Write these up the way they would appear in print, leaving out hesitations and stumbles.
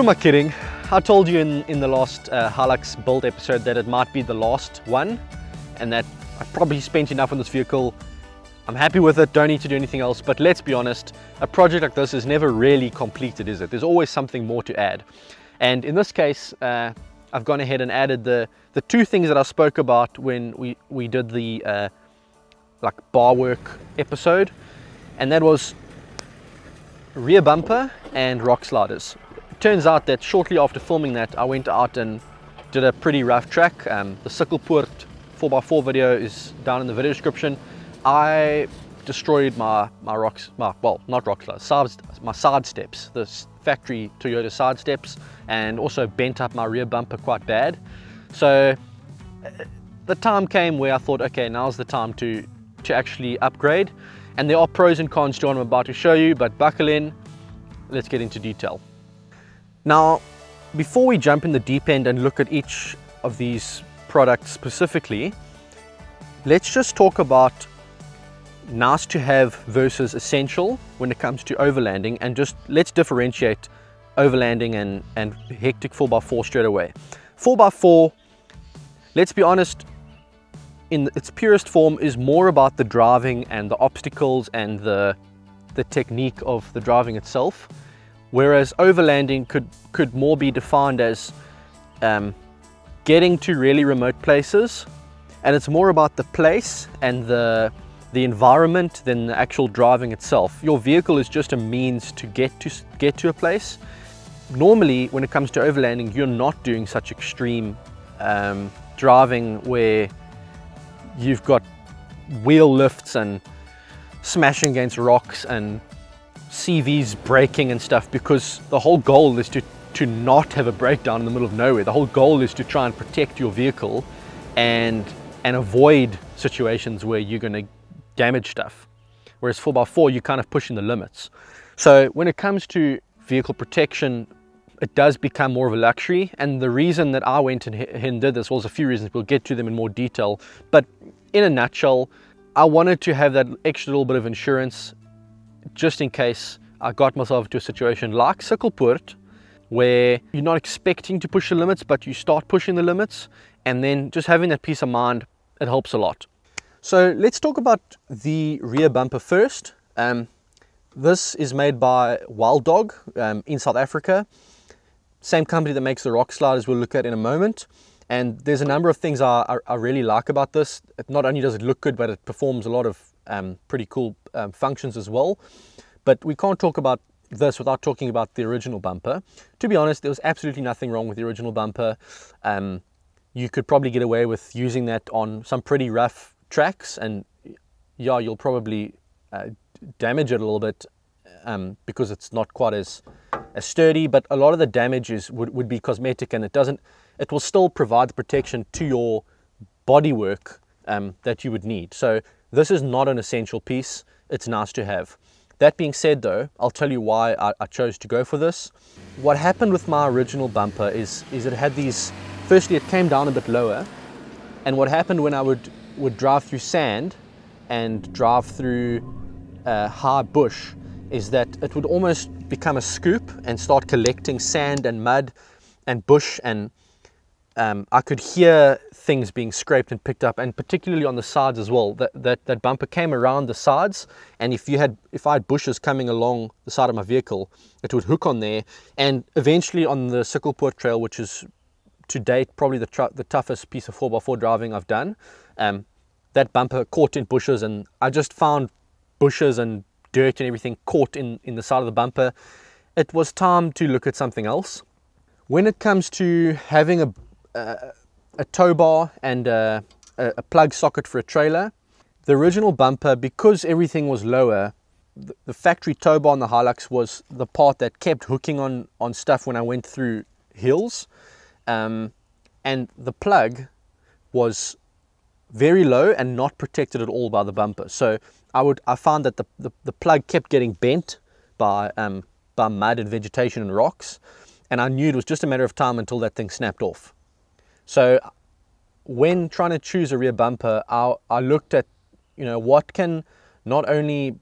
am I kidding? I told you in the last Hilux build episode that it might be the last one, and that I've probably spent enough on this vehicle. I'm happy with it, don't need to do anything else. But let's be honest, a project like this is never really completed, is it? There's always something more to add. And in this case, I've gone ahead and added the two things that I spoke about when we did the like bar work episode, and that was rear bumper and rock sliders. It turns out that shortly after filming that, I went out and did a pretty rough track. The Sikkelpoort 4x4 video is down in the video description. I destroyed my side steps, the factory Toyota side steps, and also bent up my rear bumper quite bad. So the time came where I thought, okay, now's the time to actually upgrade. And there are pros and cons to what I'm about to show you, but buckle in, let's get into detail. Now, before we jump in the deep end and look at each of these products specifically, let's just talk about nice to have versus essential when it comes to overlanding, and just let's differentiate overlanding and hectic 4x4 straight away. 4x4, let's be honest, in its purest form is more about the driving and the obstacles and the technique of the driving itself, whereas overlanding could more be defined as getting to really remote places, and it's more about the place and the environment than the actual driving itself. Your vehicle is just a means to get to a place. Normally, when it comes to overlanding, you're not doing such extreme driving where you've got wheel lifts and smashing against rocks and CVs braking and stuff, because the whole goal is to not have a breakdown in the middle of nowhere. The whole goal is to try and protect your vehicle and avoid situations where you're going to damage stuff. Whereas 4x4, you're kind of pushing the limits. So when it comes to vehicle protection, it does become more of a luxury. And the reason that I went and did this was a few reasons. We'll get to them in more detail. But in a nutshell, I wanted to have that extra little bit of insurance just in case I got myself into a situation like Sikkelpoort, where you're not expecting to push the limits, but you start pushing the limits, and then just having that peace of mind, it helps a lot. So let's talk about the rear bumper first. This is made by Wildog in South Africa. Same company that makes the rock sliders we'll look at in a moment. And there's a number of things I really like about this. Not only does it look good, but it performs a lot of pretty cool functions as well. But we can't talk about this without talking about the original bumper. To be honest, there was absolutely nothing wrong with the original bumper. You could probably get away with using that on some pretty rough tracks, and yeah, you'll probably damage it a little bit because it's not quite as sturdy, but a lot of the damage would be cosmetic, and it will still provide the protection to your bodywork that you would need. So this is not an essential piece, it's nice to have. That being said though, I'll tell you why I chose to go for this. What happened with my original bumper is it had these, firstly it came down a bit lower, and what happened when I would drive through sand and drive through high bush is that it would almost become a scoop and start collecting sand and mud and bush, and I could hear things being scraped and picked up, and particularly on the sides as well. That bumper came around the sides, and if I had bushes coming along the side of my vehicle, it would hook on there. And eventually on the Sikkelpoort trail, which is to date probably the toughest piece of 4x4 driving I've done, that bumper caught in bushes, and I just found bushes and dirt and everything caught in the side of the bumper. It was time to look at something else. When it comes to having a tow bar and a plug socket for a trailer, the original bumper, because everything was lower, the factory tow bar on the Hilux was the part that kept hooking on stuff when I went through hills, and the plug was very low and not protected at all by the bumper. So I found that the plug kept getting bent by mud and vegetation and rocks, and I knew it was just a matter of time until that thing snapped off. So when trying to choose a rear bumper, I looked at, what can not only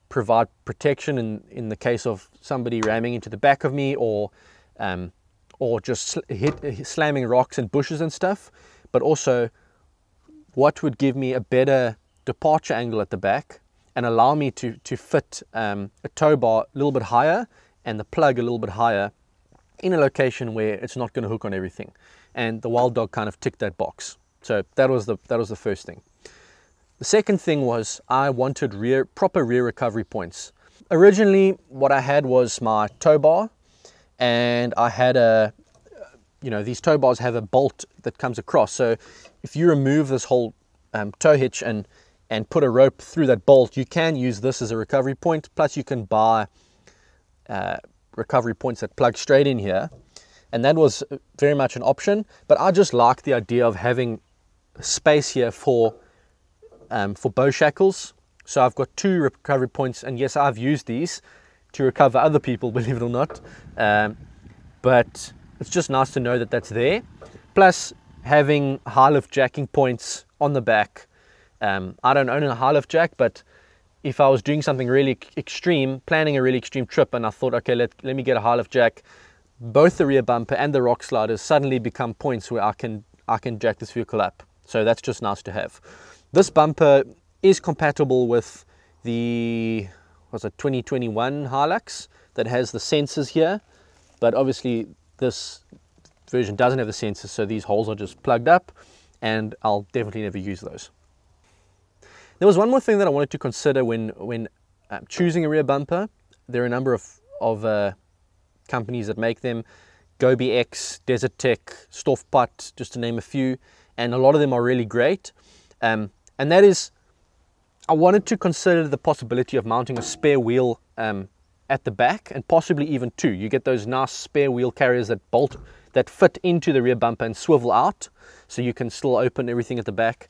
provide protection in the case of somebody ramming into the back of me, or or just slamming rocks and bushes and stuff, but also what would give me a better departure angle at the back and allow me to fit a tow bar a little bit higher and the plug a little bit higher in a location where it's not going to hook on everything. And the Wildog kind of ticked that box. So that was the first thing. The second thing was I wanted proper rear recovery points. Originally, what I had was my tow bar, and I had these tow bars have a bolt that comes across. So if you remove this whole tow hitch and put a rope through that bolt, you can use this as a recovery point. Plus you can buy recovery points that plug straight in here. And that was very much an option, but I just like the idea of having space here for bow shackles. So I've got 2 recovery points, and yes, I've used these to recover other people, believe it or not. But it's just nice to know that that's there. Plus having high lift jacking points on the back. I don't own a high lift jack, but if I was doing something really extreme, planning a really extreme trip, and I thought, okay, let me get a high lift jack, both the rear bumper and the rock sliders suddenly become points where I can jack this vehicle up. So that's just nice to have. This bumper is compatible with the 2021 Hilux that has the sensors here, but obviously this version doesn't have the sensors, so these holes are just plugged up, and I'll definitely never use those. There was one more thing that I wanted to consider when choosing a rear bumper. There are a number of companies that make them: pt.8, Desert Tech, Stoffpot, just to name a few, and a lot of them are really great. And that is, I wanted to consider the possibility of mounting a spare wheel at the back, and possibly even 2. You get those nice spare wheel carriers that fit into the rear bumper and swivel out, so you can still open everything at the back.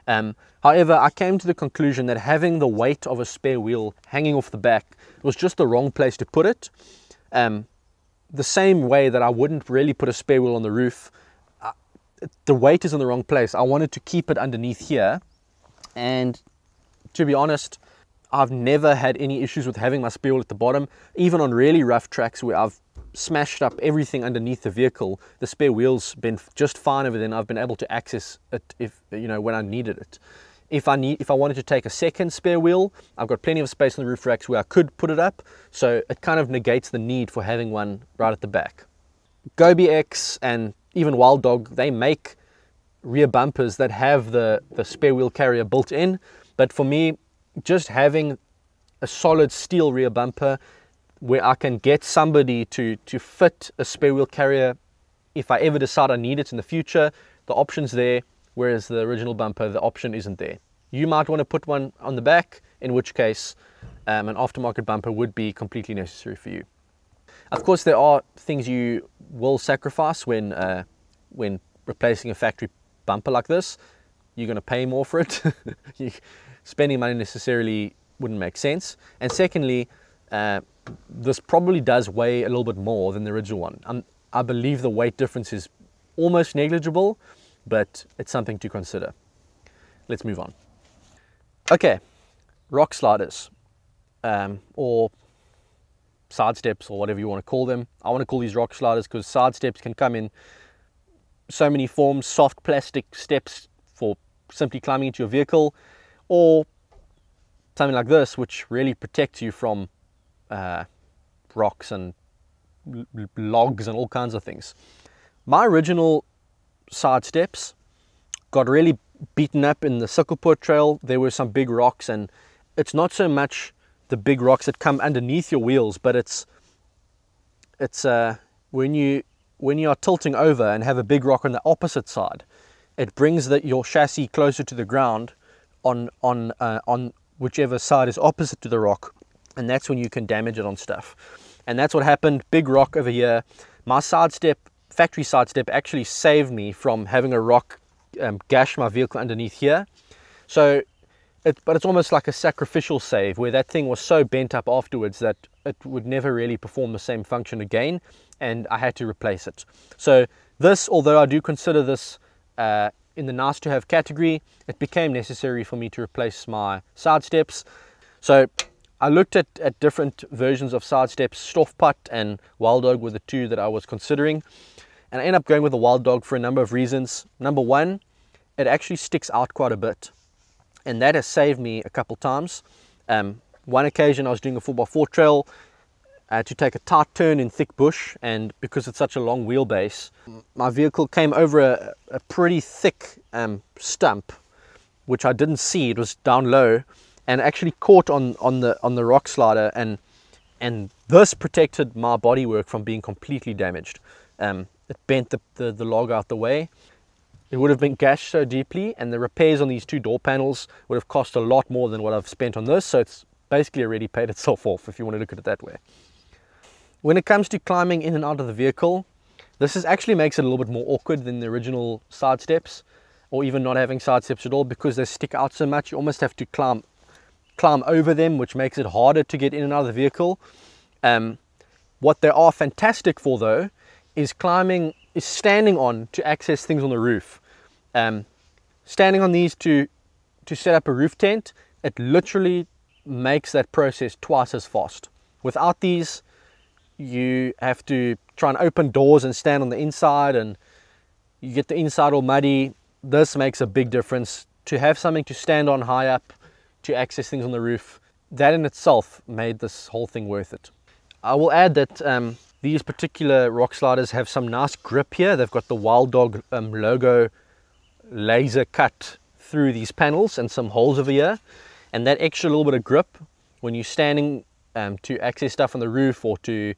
However, I came to the conclusion that having the weight of a spare wheel hanging off the back was just the wrong place to put it. The same way that I wouldn't really put a spare wheel on the roof, the weight is in the wrong place. I wanted to keep it underneath here, and to be honest, I've never had any issues with having my spare wheel at the bottom. Even on really rough tracks where I've smashed up everything underneath the vehicle, the spare wheel's been just fine over there, and I've been able to access it when I needed it. If I wanted to take a second spare wheel, I've got plenty of space on the roof racks where I could put it up, so it kind of negates the need for having one right at the back. pt.8 and even Wildog, they make rear bumpers that have the spare wheel carrier built in, but for me, just having a solid steel rear bumper where I can get somebody to fit a spare wheel carrier if I ever decide I need it in the future, the option's there, whereas the original bumper, the option isn't there. You might want to put one on the back, in which case an aftermarket bumper would be completely necessary for you. Of course, there are things you will sacrifice when replacing a factory bumper like this. You're going to pay more for it. Spending money necessarily wouldn't make sense. And secondly, this probably does weigh a little bit more than the original one. I believe the weight difference is almost negligible, but it's something to consider. Let's move on. Okay, rock sliders, or side steps, or whatever you want to call them. I want to call these rock sliders because side steps can come in so many forms: soft plastic steps for simply climbing into your vehicle, or something like this, which really protects you from rocks and logs and all kinds of things. My original side steps got really beaten up in the Sikkelpoort trail. There were some big rocks, and it's not so much the big rocks that come underneath your wheels, but it's when you are tilting over and have a big rock on the opposite side, it brings your chassis closer to the ground on whichever side is opposite to the rock, and that's when you can damage it on stuff. And that's what happened. Big rock over here. My side step, factory side step, actually saved me from having a rock gash my vehicle underneath here. So but it's almost like a sacrificial save, where that thing was so bent up afterwards that it would never really perform the same function again, and I had to replace it. So this, although I do consider this in the nice to have category, it became necessary for me to replace my side steps. So I looked at different versions of side steps. Stoffputt and Wildog were the two that I was considering, and I ended up going with the Wildog for a number of reasons. Number one, it actually sticks out quite a bit, and that has saved me a couple times. One occasion I was doing a 4x4 trail, I had to take a tight turn in thick bush, and because it's such a long wheelbase, my vehicle came over a pretty thick stump, which I didn't see. It was down low, and actually caught on the rock slider, and this protected my bodywork from being completely damaged. It bent the log out the way. It would have been gashed so deeply, and the repairs on these two door panels would have cost a lot more than what I've spent on this, so it's basically already paid itself off, if you want to look at it that way. When it comes to climbing in and out of the vehicle, this actually makes it a little bit more awkward than the original side steps, or even not having side steps at all, because they stick out so much. You almost have to climb over them, which makes it harder to get in and out of the vehicle. What they are fantastic for, though, is standing on to access things on the roof. Standing on these to set up a roof tent, it literally makes that process twice as fast. Without these, you have to try and open doors and stand on the inside, and you get the inside all muddy. This makes a big difference. To have something to stand on high up, to access things on the roof, that in itself made this whole thing worth it. I will add that these particular rock sliders have some nice grip here. They've got the Wildog logo laser cut through these panels and some holes over here, and that extra little bit of grip when you're standing to access stuff on the roof or to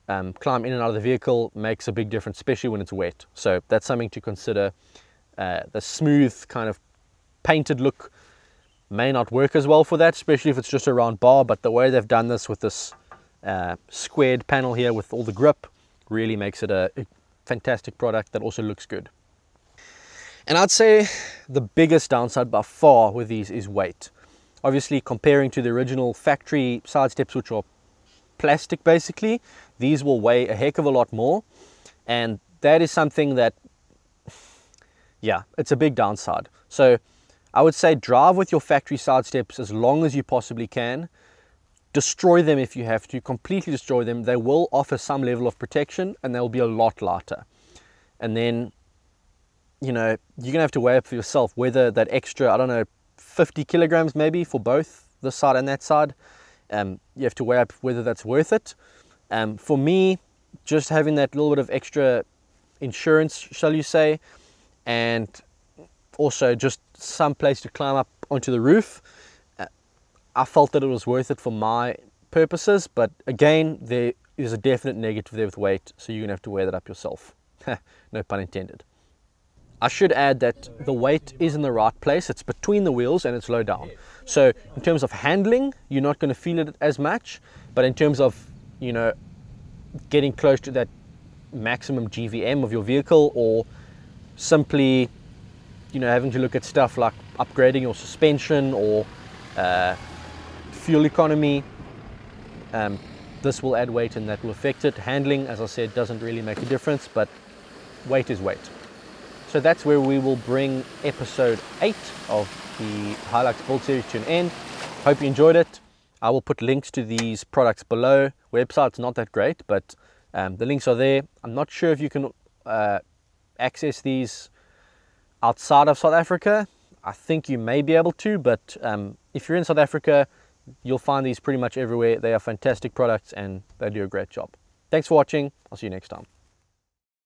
climb in and out of the vehicle makes a big difference, especially when it's wet. So that's something to consider. The smooth kind of painted look may not work as well for that, especially if it's just a round bar, but the way they've done this with this squared panel here with all the grip really makes it a fantastic product that also looks good. And I'd say the biggest downside by far with these is weight. Obviously, comparing to the original factory side steps, which are plastic basically, these will weigh a heck of a lot more, and that is something that, yeah, it's a big downside. So I would say drive with your factory side steps as long as you possibly can. Destroy them if you have to, completely destroy them. They will offer some level of protection, and they'll be a lot lighter. And then, you know, you're gonna have to weigh up for yourself whether that extra, I don't know, 50 kilograms maybe for both this side and that side, you have to weigh up whether that's worth it. For me, just having that little bit of extra insurance, shall you say, and also just some place to climb up onto the roof, I felt that it was worth it for my purposes. But again, there is a definite negative there with weight, so you're gonna have to weigh that up yourself. No pun intended. I should add that the weight is in the right place. It's between the wheels and it's low down. So in terms of handling, you're not going to feel it as much, but in terms of, you know, getting close to that maximum GVM of your vehicle, or simply, you know, having to look at stuff like upgrading your suspension or fuel economy, this will add weight and that will affect it. Handling, as I said, doesn't really make a difference, but weight is weight. So that's where we will bring episode 8 of the Hilux build series to an end. Hope you enjoyed it. I will put links to these products below. Website's not that great, but the links are there. I'm not sure if you can access these outside of South Africa. I think you may be able to, but if you're in South Africa, you'll find these pretty much everywhere. They are fantastic products and they do a great job. Thanks for watching. I'll see you next time.